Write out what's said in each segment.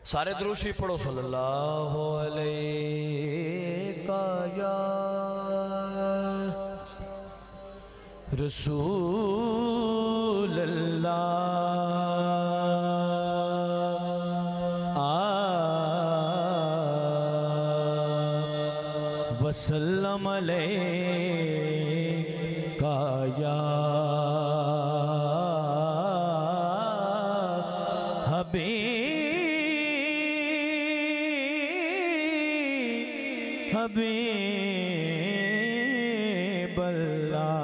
सारे द्रूशी पढ़ो सल्लल्लाहु अलैहि या रसूल अल्लाह वसल्लम अलैका या हबीब अल्लाह।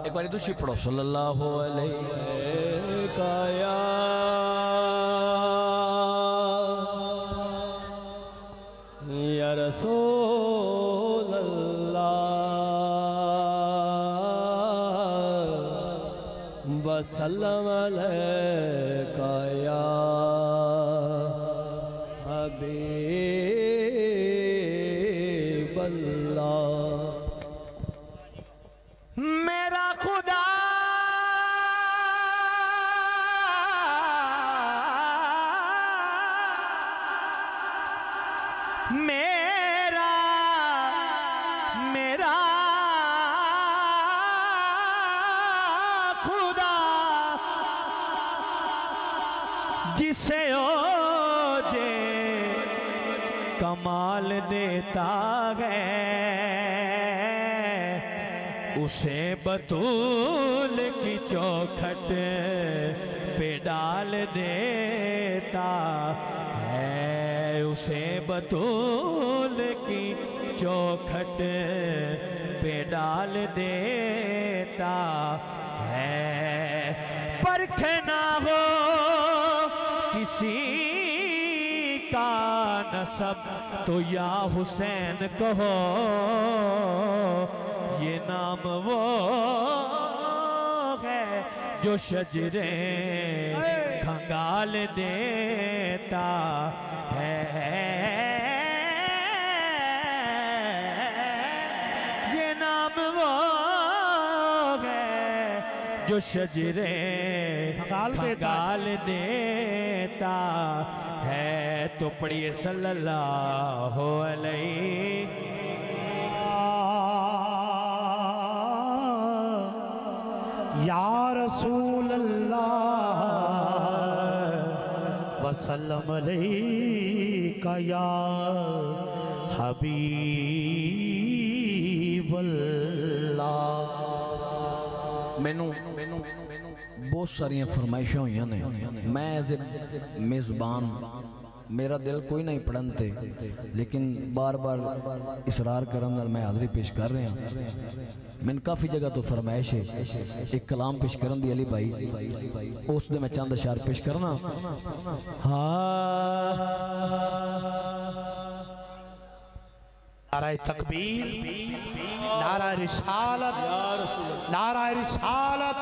एक बार दूसरी पढ़ो सल्लल्लाहु अलैहि या रसूल अल्लाह वसल्लम अलैका या हबीब अल्लाह। मेरा खुदा मेरा मेरा खुदा जिसे कमाल देता है उसे बतूल की चौखट पे डाल देता है, उसे बतूल की चौखट पे डाल देता है। परखना हो किसी का नसब तो या हुसैन कहो, ये नाम वो है जो शजरे खंगाल देता है। ये नाम वो है जो शजरे खंगाल देता है। तो पढ़िए सल्लल्लाहु अलैहि या रसूल अल्लाह वसल्लम अलैका या हबीब अल्लाह। मैनू बहुत सारिया फरमाइशा हुई ने, मैं एज ए मेज़बान मेरा दिल कोई नहीं पढ़न ते, लेकिन बार बार इसरार करन नाल मैं हाज़री पेश कर रहा। मैंने काफ़ी जगह तो फरमाइश है एक कलाम पेश करन दी अली भाई, उस दे मैं चंद अशार पेश करना। हाँ नारा तकबीर, नारा रिसालत, नारा रिसालत,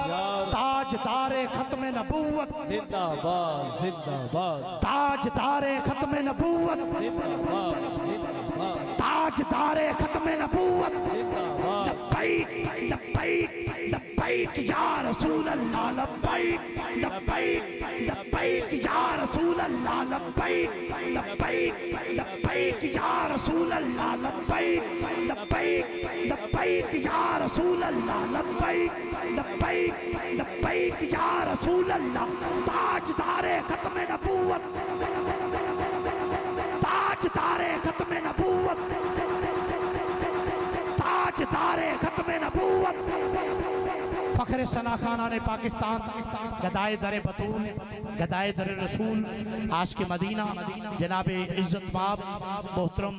ताजदारे खत्म नबूवत जिंदाबाद जिंदाबाद, ताजदारे खत्म नबूवत जिंदाबाद जिंदाबाद, ताजदारे खत्म नबूवत जिंदाबाद। लब्बैक लब्बैक लब्बैक या रसूल अल्लाह, लब्बैक लब्बैक लब्बैक या रसूल अल्लाह, लब्बैक लब्बैक लब्बैक या रसूल अल्लाह, लब्बैक लब्बैक लब्बैक या रसूल अल्लाह, लब्बैक लब्बैक लब्बैक या रसूल अल्लाह। ताजदारे खत्म नबूवत, ताजदारे खत्म नबूवत, ताजदारे खत्म नबूवत, फखरे सना खाना ने पाकिस्तान, गदाए दरे बतूल, गदाए दरे रसूल, आशिक़ मदीना जनाब इज्जत बाब मोहतरम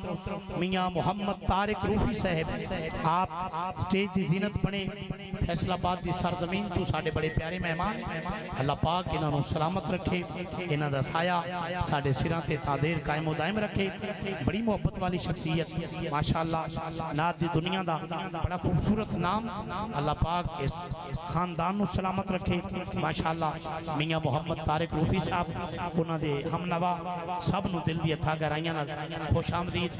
मियाँ मोहम्मद तारिक रूफी साहब, आप स्टेज की जीनत बने। फैसलाबाद की सरजमीन तो साढ़े बड़े प्यारे मेहमान, अल्लाह पाक इन्हों सलामत रखे, इन्हों का साया साढ़े सिरां ते तादेर कायम दायम रखे। बड़ी मुहब्बत वाली शख्सियत माशाअल्लाह, नात दी दुनिया का बड़ा खूबसूरत नाम। अल्लाह पाक इस खानदान नू सलामत रखे। माशाअल्लाह मियां मोहम्मद तारिक रूफी साहब उन्होंने हमनवा सब नू दिल दी अथा गहराइयां नाल खुश आमदीद।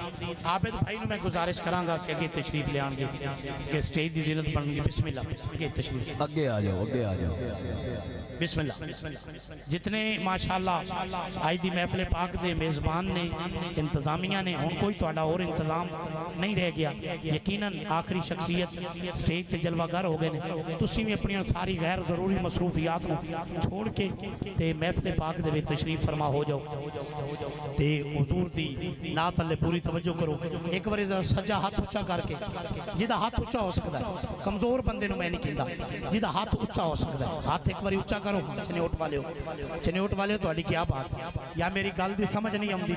आबिद भाई नू मैं गुजारिश करांगा कि अगे तशरीफ ले आएंगे कि स्टेज की जिन्नत बनगी। बिस्मिल्लाह अगे तशरीफ, अगे आ जाओ, अगे आ जाओ। बिस्मिल्लाह। जितने माशाअल्लाह आज दी महफिल पाक दे मेज़बान ने, इंतजामिया ने, हुण कोई तुहाडा और इंतजाम नहीं रह गया। यकीनन आखिरी शख्सियत स्टेज ते जलवागर हो गए ने। तुसीं भी अपनी सारी गैर जरूरी मसरूफियात नूं छोड़ के ते महफिल पाक दे विच तशरीफ फरमा हो जाओ ते हुजूर दी नात अल्ले पूरी तवज्जो करो। एक बार सज्जा हाथ उच्चा करके, जिहदा हाथ उच्चा हो सकता है, कमजोर बंदे नूं मैं नहीं कहंदा, जिहदा हाथ उच्चा हो सकता है हाथ एक बार उच्चा करो। चनेउट वाले तुहाडी क्या बात या मेरी गल दी समझ नहीं आउंदी।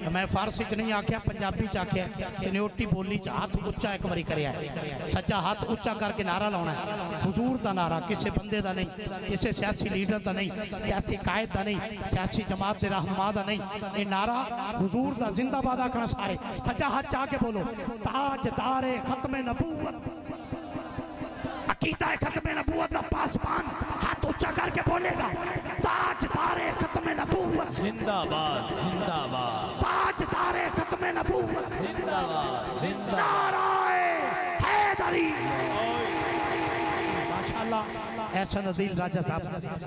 मैं फारसी च नहीं आख्या, पंजाबी च आख्या, चनेउटी बोली च हाथ उच्चा एक बारी करया है। सज्जा हाथ उच्चा करके नारा लाउणा है, हुजूर दा नारा, किसी बंदे दा नहीं, किसी सियासी लीडर दा नहीं, सियासी कायद दा नहीं, सियासी जमात के रहनुमा दा नहीं। ये नारा हुजूर दा जिंदाबाद आखना। सारे सज्जा हाथ चा के बोलो, ताजदारे खत्म नबूवत, अकीदा खत्म नबूवत दा पासबान हाथ ऊंचा करके बोलेगा, ताजदारे खत्म नबूवत जिंदाबाद जिंदाबाद, ताजदारे खत्म नबूवत जिंदाबाद जिंदाबाद, नाराए हैदरी। माशाअल्लाह ऐसा नज़ीर राजा साहब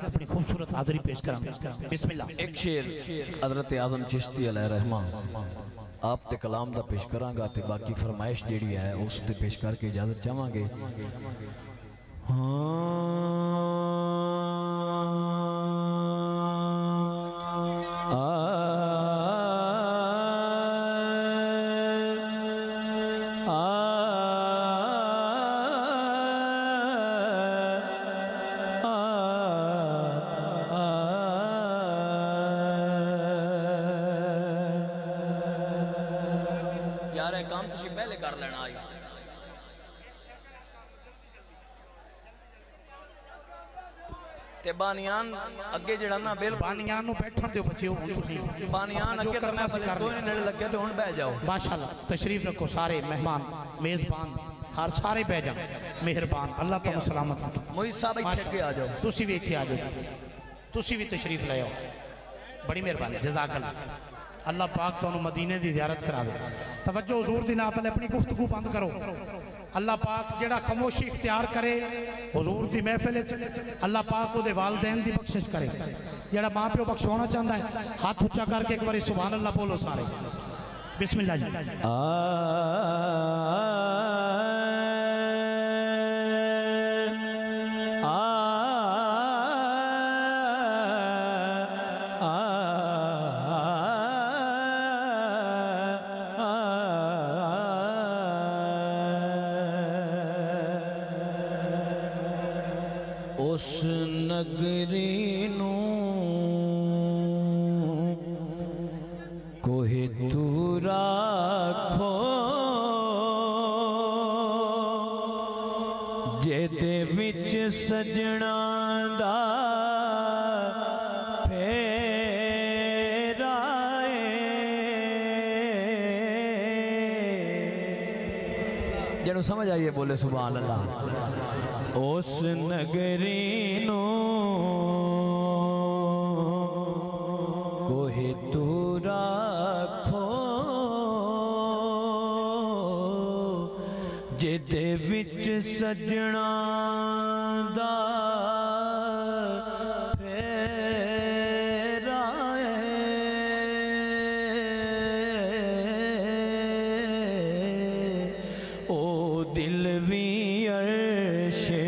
अपनी खूबसूरत हाजिरी पेश करेंगे। बिस्मिल्लाह। एक शेर हजरत आज़म चिश्ती अलैहि रहमान आप ते कलाम दा पेश करांगा ते बाकी फरमाइश जेड़ी है उस ते पेश करके इजाजत चाहांगे। यार काम तुसी पहले कर लेना आई ते बानियान अगे जड़ा ना बिल बानियान नु बैठण दियो बच्चे हो तुसी। बानियान अगे तो मैं फलस्तोने नेड़े लगे तो हुण बैठ जाओ। माशाअल्लाह तशरीफ रखो सारे मेहमान मेज़बान हर सारे बैठ जाओ। मेहरबान अल्लाह तुहानू सलामत रखे। मोहित साहब इत्थे अगे आ जाओ, तुसी भी इत्थे आ जाओ, तुसी भी तशरीफ ले आओ। बड़ी मेहरबानी जज़ाकल्लाह। अल्लाह पाक तुहानू मदीने दी ज़ियारत करावे। तवज्जो हुजूर दी नात नाल अपनी गुफ्तगू बंद करो। अल्लाह पाक जेड़ा खामोशी इख्तियार करे हुजूर दी महफिल अल्लाह पाक उहदे वालदैन दी बख्शिश करे। जेड़ा मां प्यो बख्शवाना चाहता है हाथ ऊंचा करके एक बार सुभान अल्लाह बोलो सारे। बिस्मिल्लाह जी। उस नगरी नू कोहे तू राखो जेदे विच सजना दा फेरा जनु समझ आइए बोले सुभान अल्लाह। उस नगरी नो कोहे तू राखो जेदे विच सजना दा फेरा ओ दिल भी अर्शे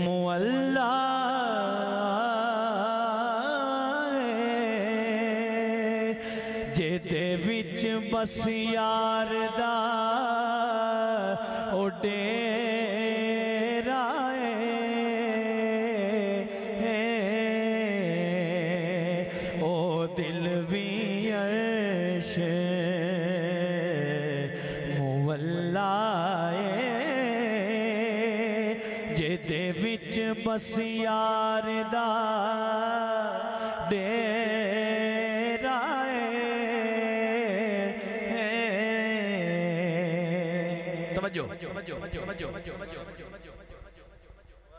मुअल्ला जेदे विच बस यार दा ओ डेरा ओ दिल भी अर्शे मुअल्ला जेदे विच बस यार दा डेरा तवज्जो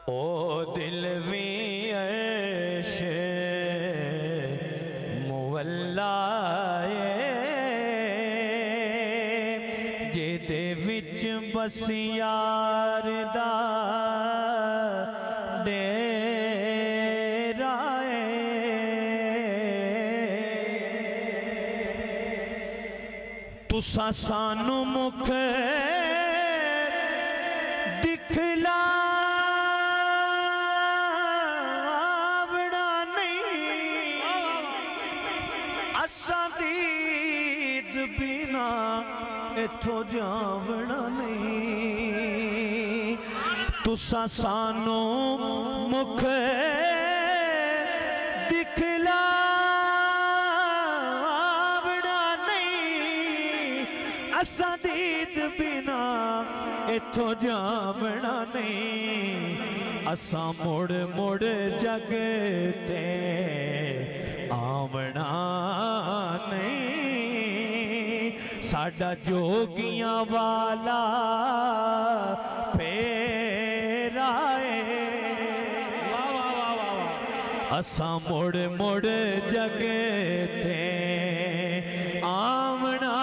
ओ दिल भी अर्श मुअल्ला जेदे विच बस यार दा डेरा है। तुसा सानू मुख दिखला बिना इथों जावना नहीं। तुसा सानू मुख दिखलावना नहीं, असा दीद बिना इथों जावना नहीं। असा मुड़ मुड़ जग ते आवना नहीं। साडा जोगियां वाला फेरा है। असा मुड़ मुड़ जग ते आवना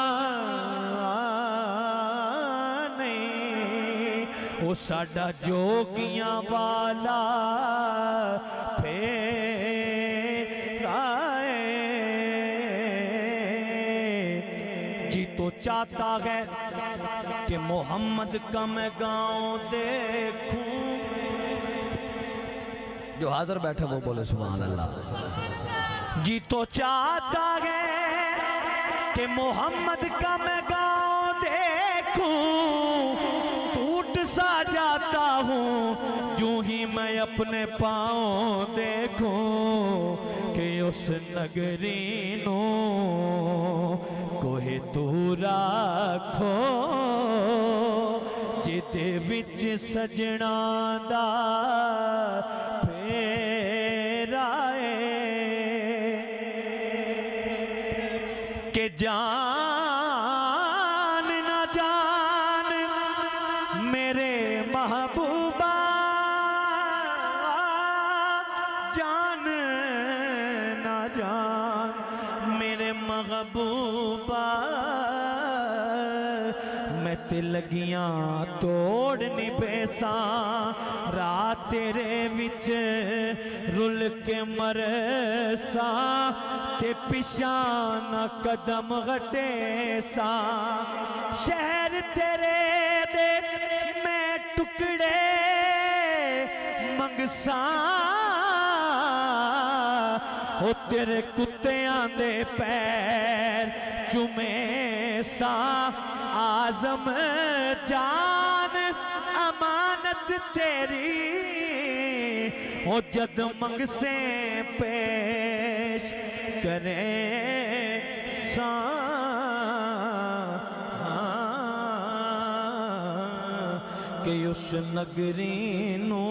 नहीं। ओ साडा जोगियां वाला फेरा है। जी तो चाहता है कि मोहम्मद का मैं गाँव देखूं। जो हाजिर बैठे वो बोले सुभान अल्लाह। जी तो चाहता है कि मोहम्मद का मैं गाँव देखूं। टूट सा जाता हूँ जो ही मैं अपने पाँव देखूं। कि उस नगरी नो कोहे तू राखो जिते विच सजना दा फेरा है। के जान ना जान मेरे महबूबा, जान ना जान मेरे महबूबा। मैं ते लगियां तोड़ नी पैसा रात तेरे विच रुल के मरसा। ते पिछा ना कदम घटे सा शहर तेरे दे मैं टुकड़े मंगसा। हो तेरे कुत्तियां दे पैर चुमे सा। आजम जान अमानत तेरी हो जद मंगसे पेश करे सा। कि उस नगरी नू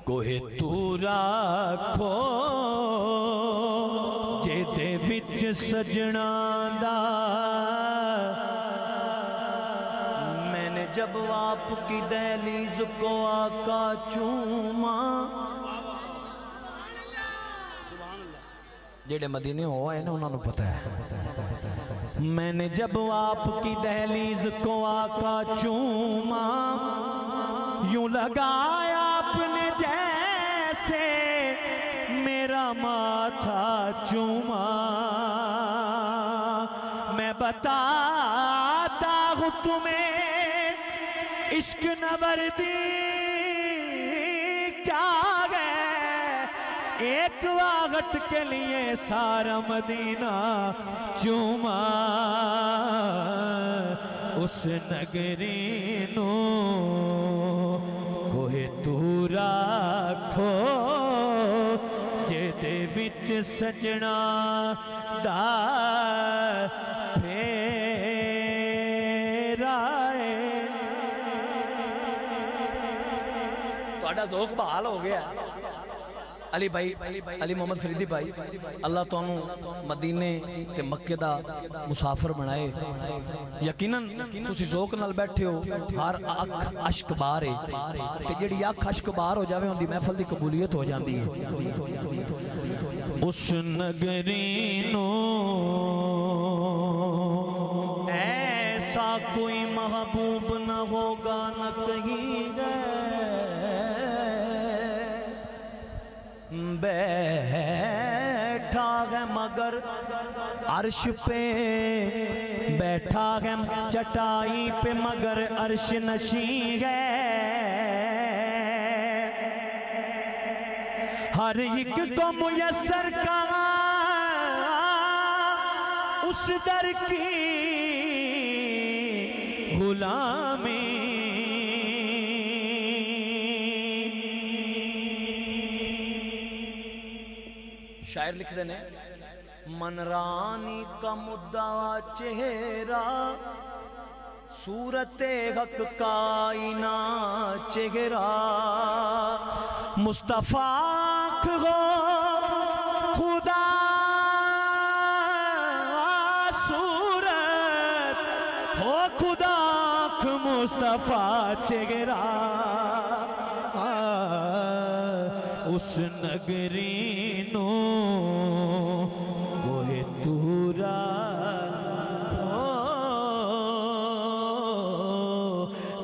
कोहे तू राखो जेदे विच सजना दा। मैंने जब आपकी दहलीज को आका चूमा। जेड़े मदीने हो आए ना उन्होंने पता है। मैंने जब आपकी दहलीज को आका चूमा। यूं लगाया आपने जैसे मेरा माथा चूमा। मैं बताता हूँ तुम्हें इश्क नवर्दी क्या है। एक वागट के लिए सारा मदीना चूमा। उस नगरी नो कोहे तू राखो जेदे विच सजना दा फेरा है। तुहाडा ज़ोक बहाल हो गया। अली भाई अली मोहम्मद फरीदी भाई अल्लाह तुहानू मदीने ते मक्के दा मुसाफिर बनाए। यकीनन तुसी ज़ौक नाल बैठे हो, हर अख अश्क बार है ते जेड़ी अख अश्क बार हो जावे उनदी महफिल दी कबूलियत हो जाती है। उस नगरी नो ऐसा कोई महबूब न होगा न कहीं गए, बैठा है मगर अर्श पे, बैठा है चटाई पे मगर अर्श नशी है। हर एक को मुयस्सर कहा उस दर की गुलामी। शायर लिखते ने मनरानी का मुद्दा चेहरा, सूरते हक काइना चेहरा। मुस्तफा हो खुदा सूरत हो खुदा मुस्तफा चेहरा। उस नगरी नो गोहे तूरा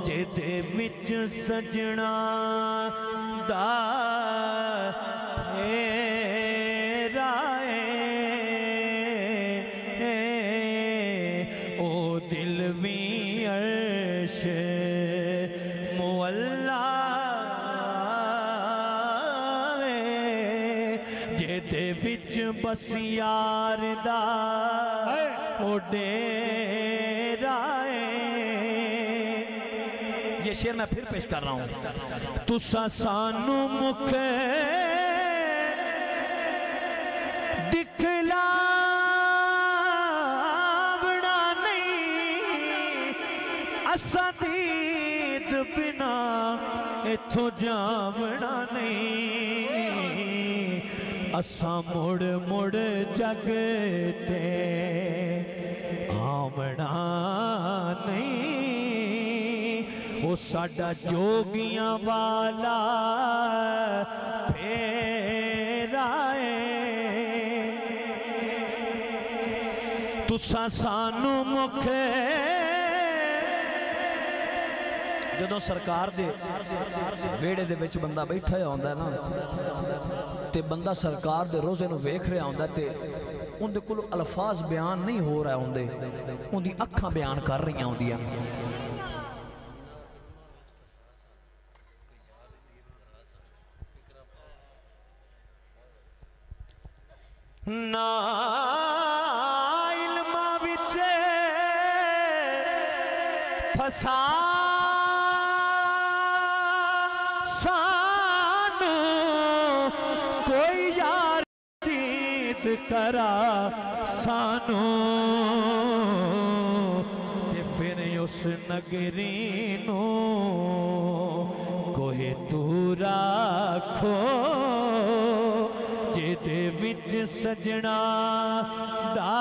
जेदे विच सजना दा फेरा है, ओ दिल भी अर्श मुअल्ला जेदे विच बस यार दा ओ डेरा है। ये शेर मैं फिर पेश कर रहा हूं। तुसा सानू मुख दिखलावना नहीं, असा दीद बिना इथों जावना नहीं। असा मुड़ मुड़ जग ते आवना नहीं। वो साडा जोगियां वाला फेरा है। तुसा सानू मुख जदों सरकार दे वेड़े दे विच बंदा बैठा होंदा ना ते बंदा सरकार दे रोज़े नूं वेख रहा होंदा ते उनदे कोल अल्फाज बयान नहीं हो रहा होंदे, उनदी अखां बयान कर रही होंदियां। ना इल्मा विच फसा सानू कोई यार दीद करा सानू ते फिर उस नगरी नू कोहे तू राखो जेदे विच सजना दा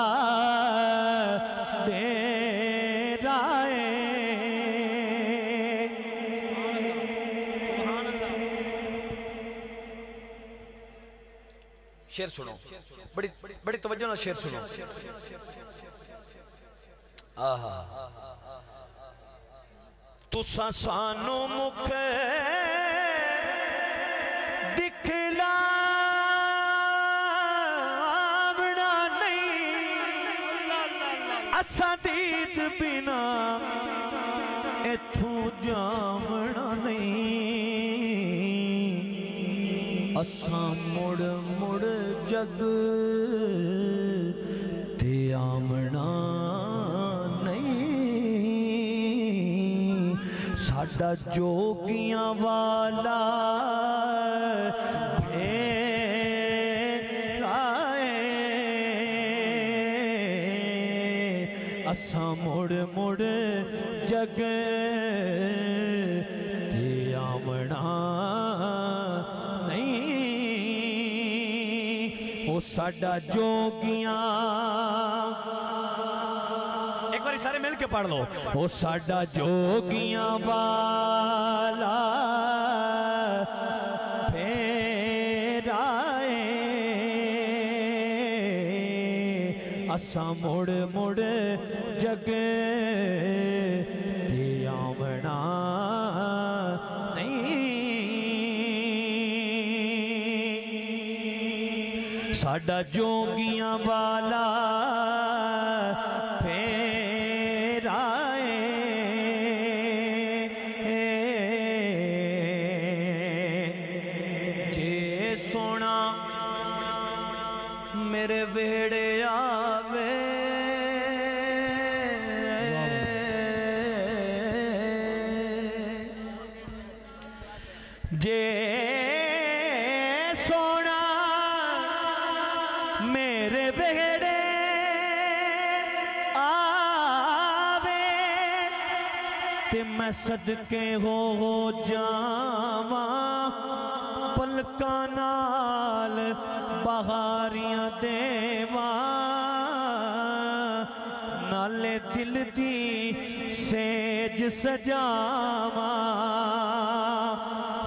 डेरा है। शेर सुनो, बड़ी बड़ी तवज्जो नाल शेर सुनो। आहा तुसा सानू मुख दिखलावना नहीं, असा दीद बिना इथों जावना नहीं। असा मुड़ मुड़ जग ते आवना नहीं। साडा जोगियां वाला फेरा है। असा मुड़ मुड़ जग ते आवना नहीं। ओ साडा जोगियां, एक बार सारे मिल के पढ़ लो। ओ साडा जोगियां वाला फेराए, असा मुड़ मुड़ जग ते आवना नहीं। साडा जोगियां वाला फेराए, जे सोना मेरे वेड़े आवे, जे सोना मेरे बेड़े आवे, ते मैं सदके हो जावा पलका नाल बहारियां देवा, नाले दिल दी सेज सजावा,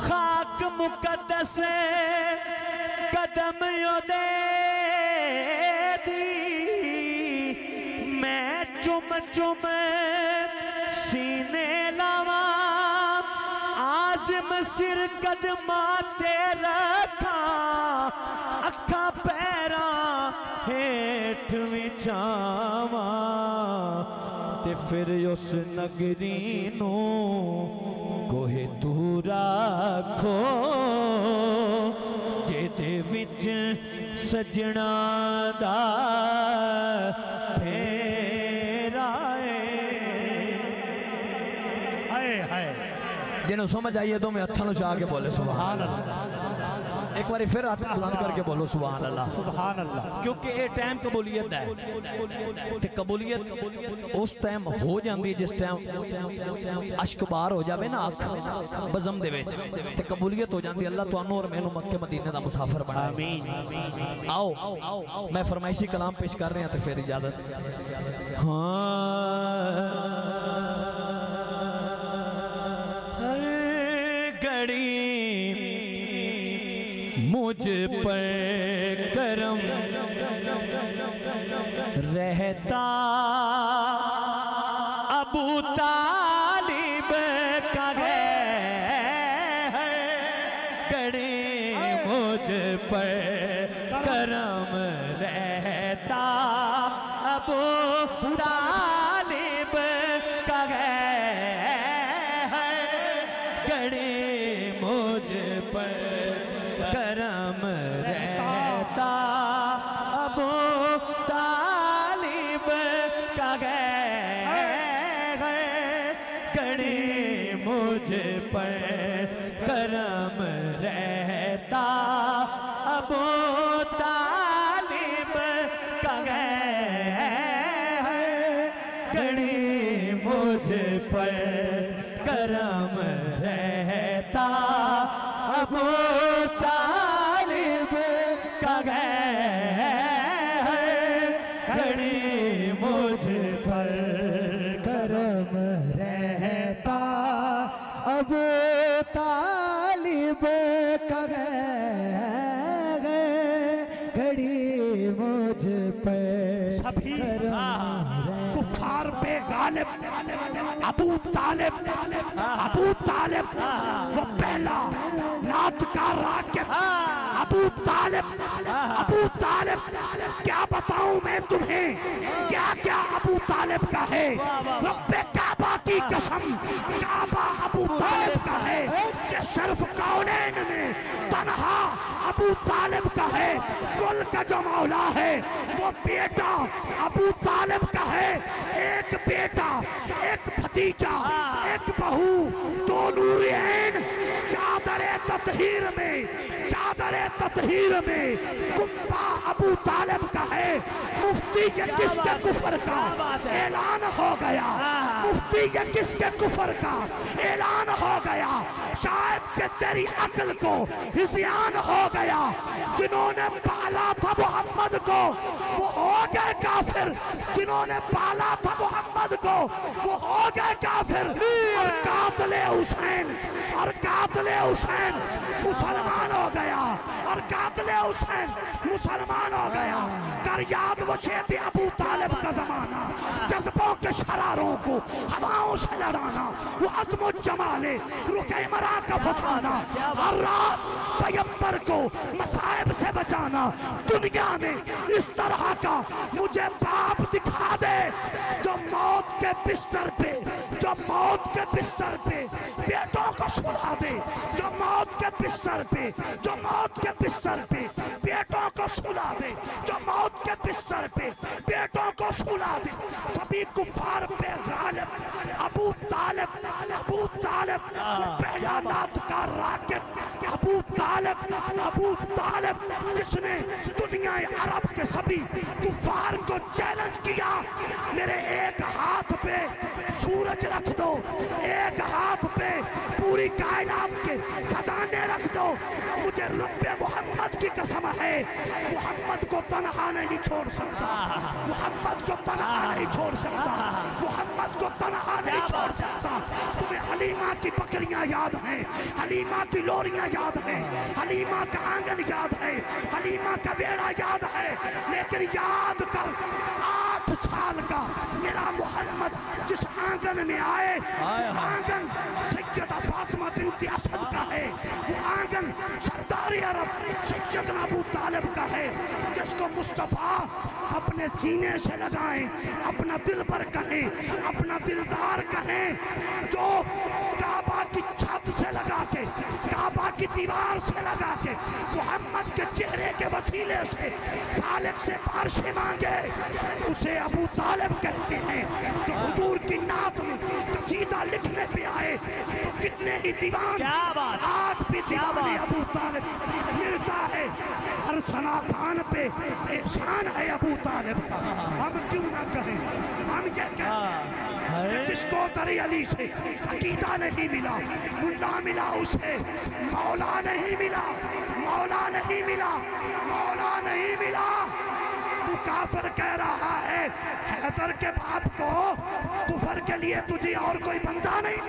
खाक मुकद्दस कदम योदे दी, मैं चुम चुम सीने लावा, आज़िम सिर कदमा ते रखा, अखा पैरा हेठ विछावा, ते फिर उस नगरी नू गोहे तू राखो, जेदे विच सजना दा फेरा है। जिन्हों समझ आइए तो मैं हत्थां नूं छा के बोले सुभान अल्लाह। एक बार फिर हाथ बुलंद करके बोलो सुभान अल्लाह, सुभान अल्लाह। क्योंकि ये टाइम कबूलियत है, ते कबूलियत उस टाइम हो जाती है जिस टाइम अश्क बार हो जाए ना अख बज़म दे विच, ते कबूलियत हो जाती है। अल्लाह तुहानू और मैनू मक्के मदीने दा मुसाफिर बनाए। आमीन। आओ मैं फरमाइशी कलाम पेश कर रहा तो फिर इजाजत। हाँ मुझ पर करम रहता अबू तालिब का है, गड़े मुझ पर करम रहता अबू तालिब का है, गड़े मुझ पर करम रहता अबू तालिब का है, गड़े मुझ पर करम रहता अबू तालिब का है, गड़े मुझ पर करम रहता अबू तालिब का है, गड़े मुझ पर करम रहता अबू तालिब का है, गड़ी मुझ पर सभी कुफार पे गालिब अबू तालिब, अबू तालिब वो पहला नात का राकिब अबू तालिब, अबू तालिब क्या बताऊं मैं तुम्हें क्या क्या अबू तालिब का है। रब्बे काबा की कसम काबा अबू तालिब का है, ये शर्फ कौनैन में तन्हा अबू तालिब का है। कुल का जो मौला है वो बेटा अबू तालिब का है। एक बेटा एक भतीजा एक बहू दो नूर ऐन चादर ततहीर में चार चादर ततहीर में कुंबा अबू तालिब का है। मुफ्ती ये किसके कुफर का ऐलान हो गया, मुफ्ती ये किसके कुफर का ऐलान हो गया। शायद के तेरी अक्ल को हिज़्यान हो गया। जिन्होंने पाला था मोहम्मद को वो हो गए काफिर, जिन्होंने पाला था मोहम्मद को वो हो गए काफिर। और कातिले हुसैन, और कातिले हुसैन मुसलमान हो गया, और कातिले हुसैन मुसलमान हो गया। कर याद वो शेर अबू तालिब का जमाना, जज्बों के शरारों को हवाओं से लड़ाना, वो अज़्म जमाले रुके मरा का फसाना, हर रात पैगंबर को मसाइब से बचाना। दुनिया में इस तरह का मुझे बाप दिखा दे जो मौत के बिस्तर पे, जो मौत के बिस्तर पे बेटों को सुला दे, जो मौत के बिस्तर पे, जो मौत के बिस्तर पे बेटों को सुला दे, जो मौत के बिस्तर पे बेटों को सुला दे। सभी कुफार पे गालिब अबू तालिब, अबू तालिब पहला नात का राकिब अबू तालिब, अबू तालिब जिसने दुनिया अरब के सभी कुफार को चैलेंज किया। मेरे एक हाथ पे सूरज रख दो, एक हाथ पे पूरी कायनात के खजाने रख दो, मुझे रब्बे मोहम्मद की कसम है मोहम्मद को तन्हा नहीं छोड़ सकता, मोहम्मद को तन्हा नहीं छोड़ सकता, मोहम्मद को तन्हा नहीं छोड़ सकता। तुम्हें हलीमा की बकरियां याद हैं, हलीमा की लोरियां याद हैं, हलीमा का आंगन याद है, हलीमा का बेड़ा याद है, लेकिन याद कर 8 साल का मेरा मोहम्मद जिस आंगन में आए, आंगन सैयदा फातिमा बिन्ते असद का है, वो आंगन सरदार अरब सैयदना अबू तालिब का है। जिसको मुस्तफा अपने सीने से लगाएं, अपना दिल पर कहें, अपना दिलदार कहें, जो काबा की छत से लगा के, काबा की दीवार से लगा के मोहम्मद के चेहरे के वसीले से खालिक से बारिशें मांगे, उसे अबू तालिब कहते हैं। जो हुजूर की नात में कसीदा लिखने पे आए तो कितने ही दीवान आज भी दीवाने अबू तालिब मिलता है। हर सना खान पे एहसान है अबू तालिब का, हम क्यों ना कहें, हम ये कहें जिसको तरी अली से अकीदा नहीं मिला, मुल्ला मिला उसे मौला नहीं मिला, मौला नहीं मिला, मौला नहीं मिला। तू काफिर कह रहा है हैदर के बाप को, कुफर के लिए तुझे और कोई बंदा नहीं।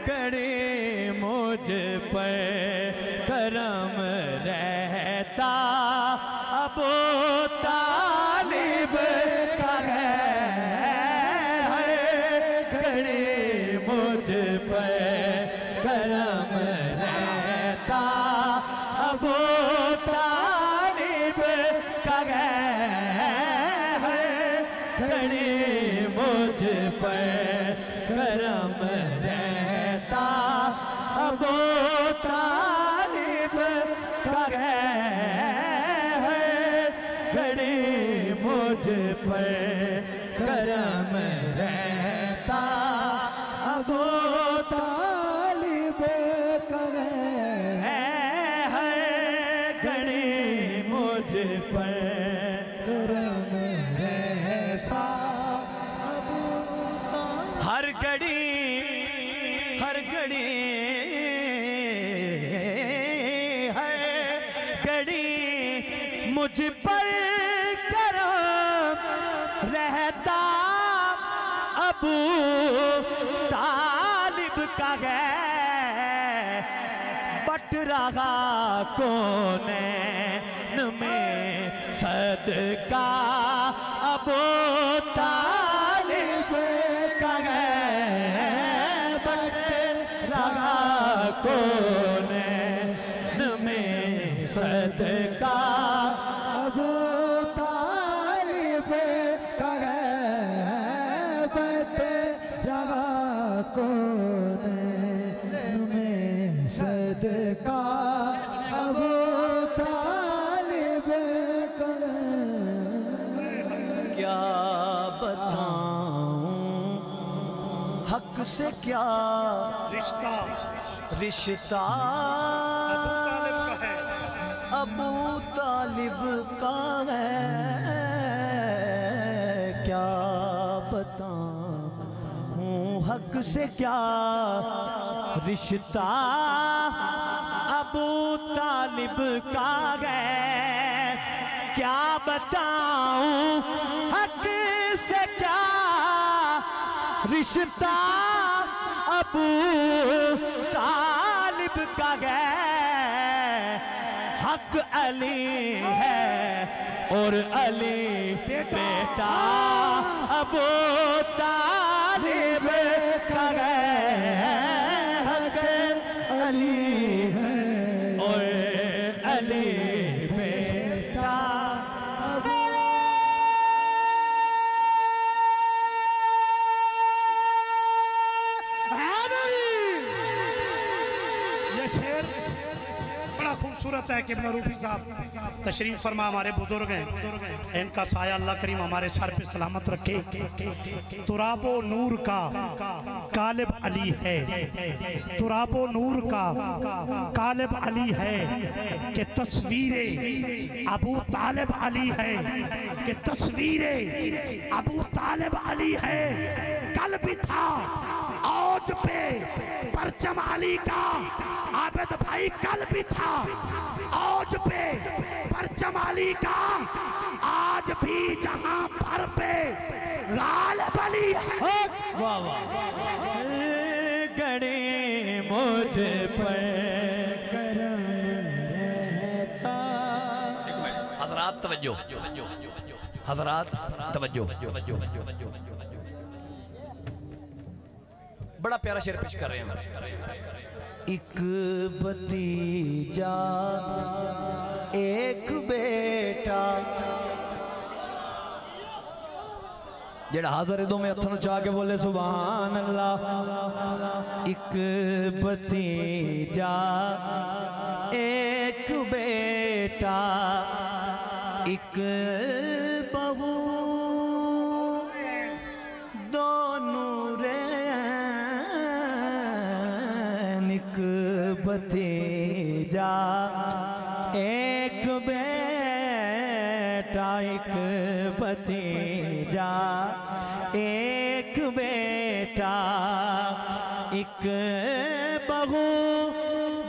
गड़े मुझ पर करम रहता अबू तालिब का है, गड़े मुझ पर करम रहता अबू तालिब का है, गड़े मुझ पर करम रहता अबू तालिब का है, गड़े मुझ पर करम रहता अबू तालिब का है, गड़े मुझ पर करम रहता अबू तालिब। हर घड़ी हर घड़ी हर घड़ी मुझ पर करम रहता अबू तालिब का है, बट रहा कौनैन में सदका अबू तालिब का है, बट रहा कौनैन में सदका अबू तालिब का है, बट रहा कौनैन में सदका अबू तालिब का है। क्या बताऊं हक से क्या रिश्ता रिश्ता अबू तालिब का है। अबू तालिब का है, क्या बताऊं हक से क्या रिश्ता अबू तालिब का है, क्या बताऊं हक से क्या रिश्ता अबू तालिब का है। हक अली है और अली बेटा अबू तालिब का है। हक अली है और अली बेटा खूबसूरत है कि रूफी साहब तशरीफ फरमा, हमारे बुजुर्ग हैं, इनका साया अल्लाह करीम हमारे सर पे सलामत रखे। तुराबो नूर का कालिब अली है, तुराबो नूर का कालिब अली है कि तस्वीरें अबू तालिब अली है, कि तस्वीरें अबू तालिब अली है। कल भी था आज पे परचम अली का, आबिद भाई कल भी था आज पे परचम अली का, आज भी जहां पर पे लाल बली है। वाह वाह गड़े मुझ पर करम रहता। हजरात तवज्जो, हजरात तवज्जो। बड़ा प्यारा शेर पेश कर रहे हैं। एक भतीजा एक बेटा, जेड़ा हाजिर दो में हथों चाह के बोले सुभान अल्लाह। एक भतीजा एक बेटा, एक बहू दोनों रे, एक भतीजा एक बेटा, एक भतीजा एक बेटा, एक बहू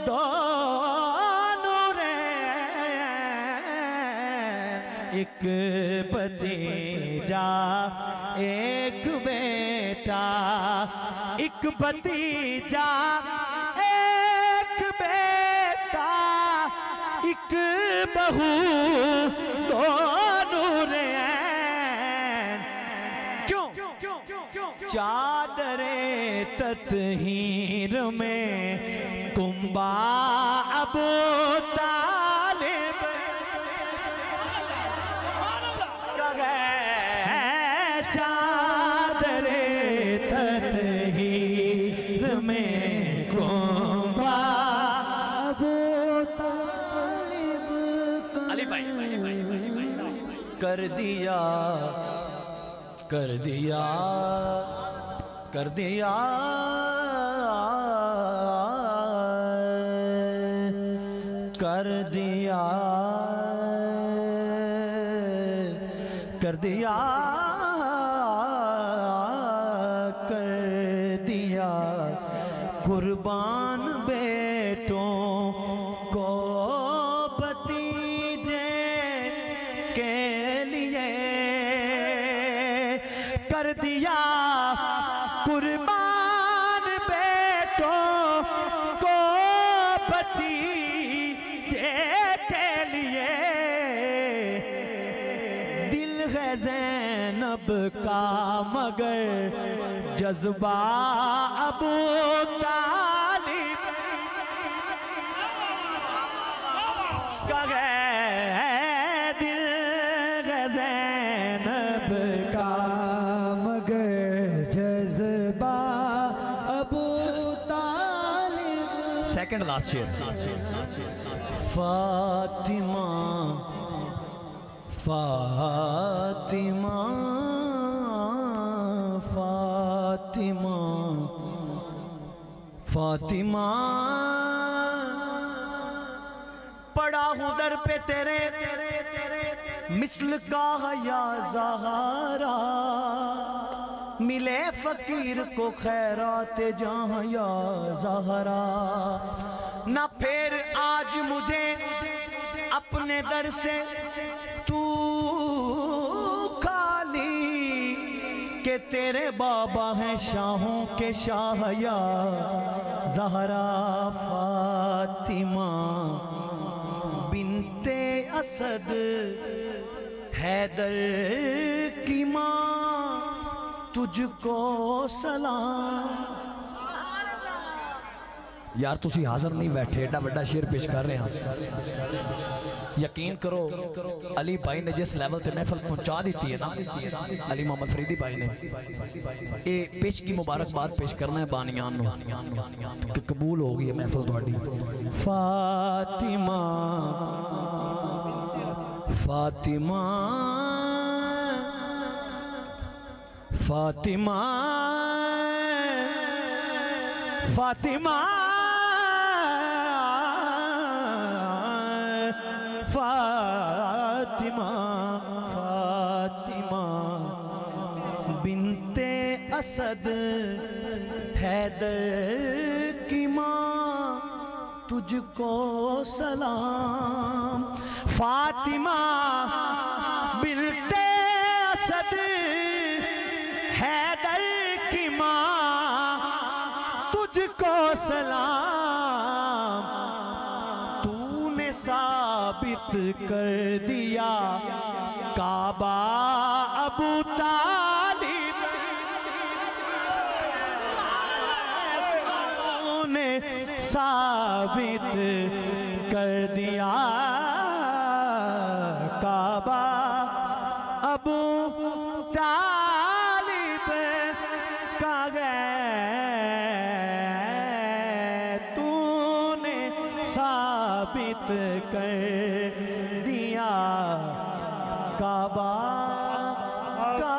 दोनों रे, एक भतीजा एक बेटा, एक भतीजा एक बेटा, एक बहू दोनों रे। क्यों चादरे तत्हीर में कुंबा अबू तालिब का है, चादरे तत्हीर में कुंबा अबू तालिब अली भाई कर दिया कर दिया कर दिया कर दिया कर दिया कर दिया कुर्बान बेटों को भतीजे के लिए, कर दिया कुर्बान बेटों को भतीजे के लिए। दिल है ज़ैनब का मगर जज्बा अबू तालिब का है। दिल है ज़ैनब का मगर जज्बा अबू तालिब। सेकंड लास्ट शेर। फातिमा फातिमा फातिमा फातिमा फातिमा पड़ा हूं दर पे तेरे मिसल का या ज़हरा, मिले फकीर को खैरात जहां या ज़हरा। ना फिर आज मुझे अपने दर से तू खाली, के तेरे बाबा हैं शाहों के शाह या ज़हरा। फातिमा बिनते असद हैदर की माँ तुझको सलाम। यार तुसी हाज़र नहीं बैठे, एडा बड़ा शेर पेश कर रहे हैं। यकीन करो अली भाई ने जिस लेवल पे महफिल पहुंचा दी है ना, अली मोहम्मद फरीदी भाई ने ये पेश की मुबारकबाद पेश करना है बानियान कि कबूल हो गई है महफिल थोड़ी। फातिमा फातिमा फातिमा फातिमा फातिमा फातिमा बिनते असद हैदर की माँ तुझको सलाम। फातिमा बिनते असद हैदर की माँ तुझको सलाम। तूने साबित कर दिया काबा अबू तालिब, तूने साबित कर दिया काबा अबू तालिब का तूने साबित कर दिया काबा का